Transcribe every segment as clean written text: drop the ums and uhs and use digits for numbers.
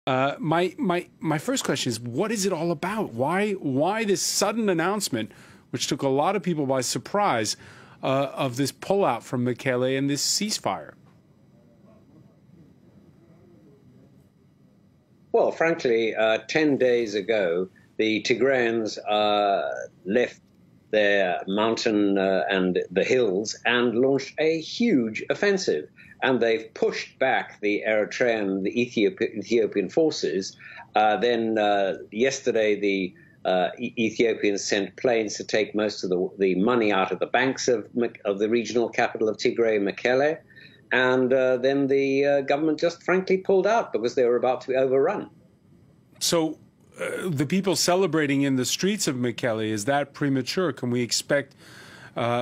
My first question is, what is it all about? Why this sudden announcement, which took a lot of people by surprise, of this pullout from Mekelle and this ceasefire? Well, frankly, 10 days ago, the Tigreans left their mountain and the hills and launched a huge offensive. And they've pushed back the Eritrean, the Ethiopian forces. Then yesterday, the Ethiopians sent planes to take most of the money out of the banks of the regional capital of Tigray, Mekelle. And then the government just frankly pulled out because they were about to be overrun. So the people celebrating in the streets of Mekelle, is that premature? Can we expect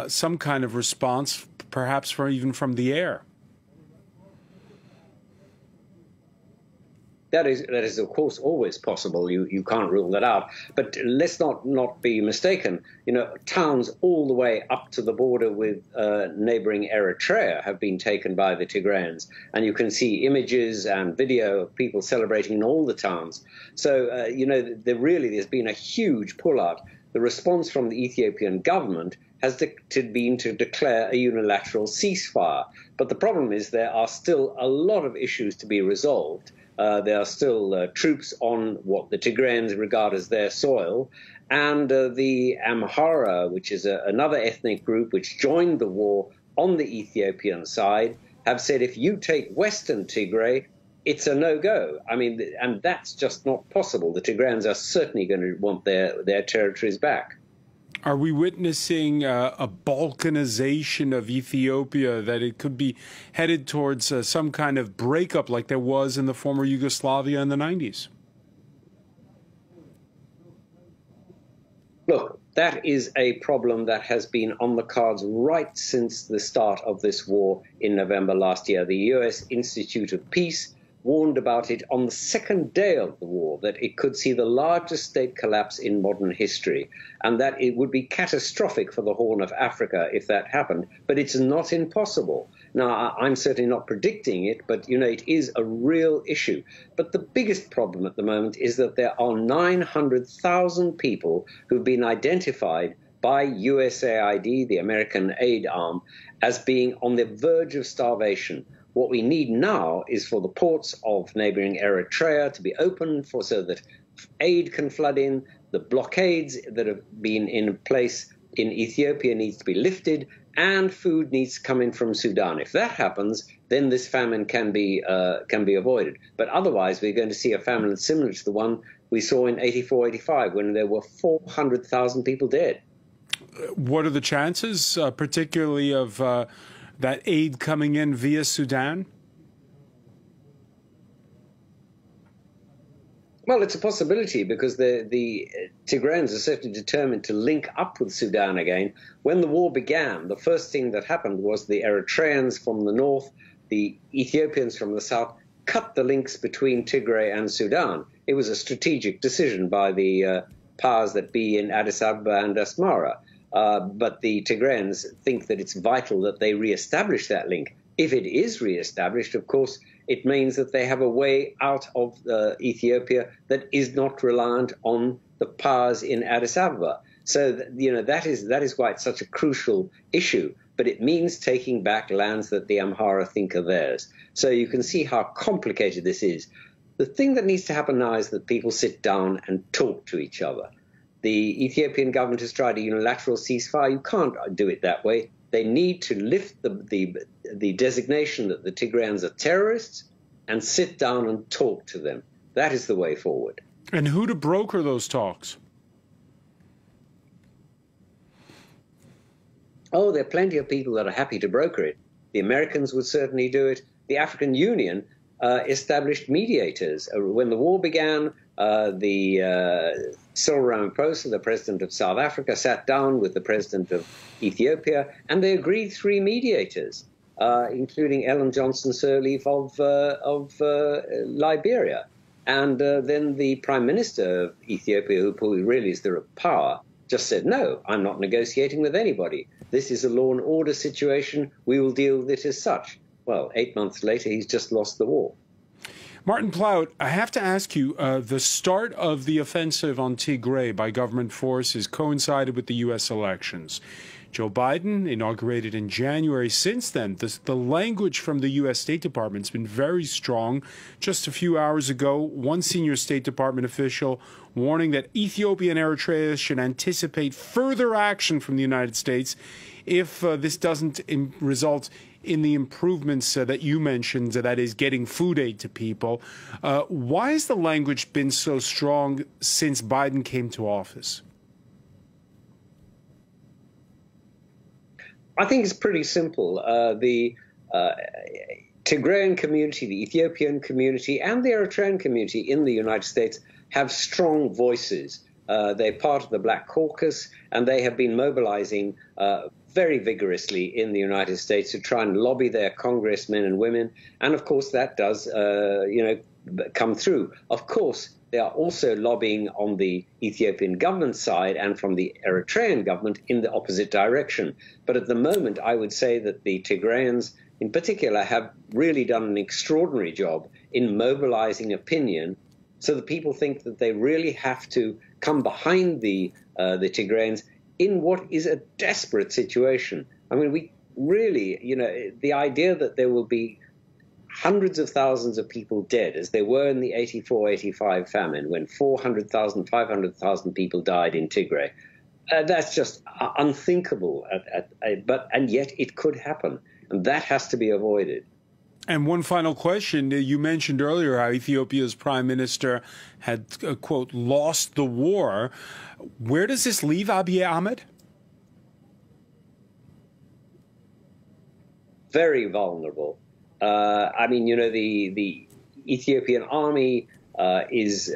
some kind of response, perhaps even from the air? That is, of course, always possible. You can't rule that out. But let's not be mistaken. You know, towns all the way up to the border with neighboring Eritrea have been taken by the Tigrayans. And you can see images and video of people celebrating in all the towns. So, you know, there's been a huge pullout. The response from the Ethiopian government has been to declare a unilateral ceasefire. But the problem is there are still a lot of issues to be resolved. There are still troops on what the Tigrayans regard as their soil, and the Amhara, which is another ethnic group which joined the war on the Ethiopian side, have said if you take Western Tigray, it's a no-go. I mean, and that's just not possible. The Tigrayans are certainly going to want their territories back. Are we witnessing a balkanization of Ethiopia, that it could be headed towards some kind of breakup like there was in the former Yugoslavia in the 90s? Look, that is a problem that has been on the cards right since the start of this war in November last year. The U.S. Institute of Peace warned about it on the second day of the war, that it could see the largest state collapse in modern history, and that it would be catastrophic for the Horn of Africa if that happened. But it's not impossible. Now, I'm certainly not predicting it, but, you know, it is a real issue. But the biggest problem at the moment is that there are 900,000 people who've been identified by USAID, the American aid arm, as being on the verge of starvation. What we need now is for the ports of neighboring Eritrea to be open so that aid can flood in. The blockades that have been in place in Ethiopia needs to be lifted, and food needs to come in from Sudan. If that happens, then this famine can be avoided. But otherwise, we're going to see a famine similar to the one we saw in 84-85, when there were 400,000 people dead. What are the chances, particularly of that aid coming in via Sudan? Well, it's a possibility, because the Tigrayans are certainly determined to link up with Sudan again. When the war began, the first thing that happened was the Eritreans from the north, the Ethiopians from the south, cut the links between Tigray and Sudan. It was a strategic decision by the powers that be in Addis Ababa and Asmara. But the Tigrayans think that it's vital that they reestablish that link. If it is reestablished, of course, it means that they have a way out of Ethiopia that is not reliant on the powers in Addis Ababa. So, you know, that is why it's such a crucial issue. But it means taking back lands that the Amhara think are theirs. So you can see how complicated this is. The thing that needs to happen now is that people sit down and talk to each other. The Ethiopian government has tried a unilateral ceasefire. You can't do it that way. They need to lift the designation that the Tigrayans are terrorists and sit down and talk to them. That is the way forward. And who to broker those talks? Oh, there are plenty of people that are happy to broker it. The Americans would certainly do it. The African Union established mediators. When the war began, Cyril Ramaphosa, the president of South Africa, sat down with the president of Ethiopia, and they agreed 3 mediators, including Ellen Johnson Sirleaf of Liberia. And then the prime minister of Ethiopia, who really is the power, just said, no, I'm not negotiating with anybody. This is a law and order situation. We will deal with it as such. Well, 8 months later, he's just lost the war. Martin Plaut, I have to ask you, the start of the offensive on Tigray by government forces coincided with the U.S. elections. Joe Biden inaugurated in January. Since then, the language from the U.S. State Department has been very strong. Just a few hours ago, one senior State Department official warning that Ethiopia and Eritrea should anticipate further action from the United States if this doesn't result in the improvements that you mentioned, that is, getting food aid to people. Why has the language been so strong since Biden came to office? I think it's pretty simple. The Tigrayan community, the Ethiopian community, and the Eritrean community in the United States have strong voices. They're part of the Black Caucus, and they have been mobilizing very vigorously in the United States to try and lobby their congressmen and women. And of course, that does, come through. Of course, they are also lobbying on the Ethiopian government side and from the Eritrean government in the opposite direction. But at the moment, I would say that the Tigrayans in particular have really done an extraordinary job in mobilizing opinion so that people think that they really have to come behind the Tigrayans in what is a desperate situation. I mean, we really, the idea that there will be hundreds of thousands of people dead, as there were in the 84-85 famine, when 400,000, 500,000 people died in Tigray. That's just unthinkable, and yet it could happen, and that has to be avoided. And one final question. You mentioned earlier how Ethiopia's prime minister had, quote, lost the war. Where does this leave Abiy Ahmed? Very vulnerable. I mean, the Ethiopian army is,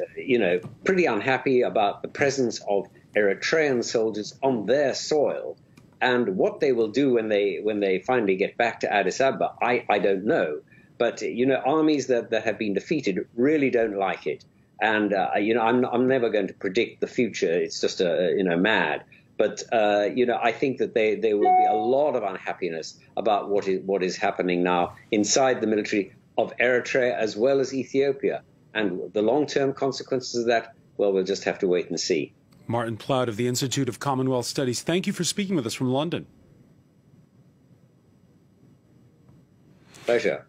pretty unhappy about the presence of Eritrean soldiers on their soil. And what they will do when they finally get back to Addis Ababa, I don't know. But, armies that have been defeated really don't like it. And, I'm never going to predict the future. It's just, mad. But, I think that there will be a lot of unhappiness about what is happening now inside the military of Eritrea as well as Ethiopia. And the long-term consequences of that, well, we'll just have to wait and see. Martin Plaut of the Institute of Commonwealth Studies, thank you for speaking with us from London. Pleasure.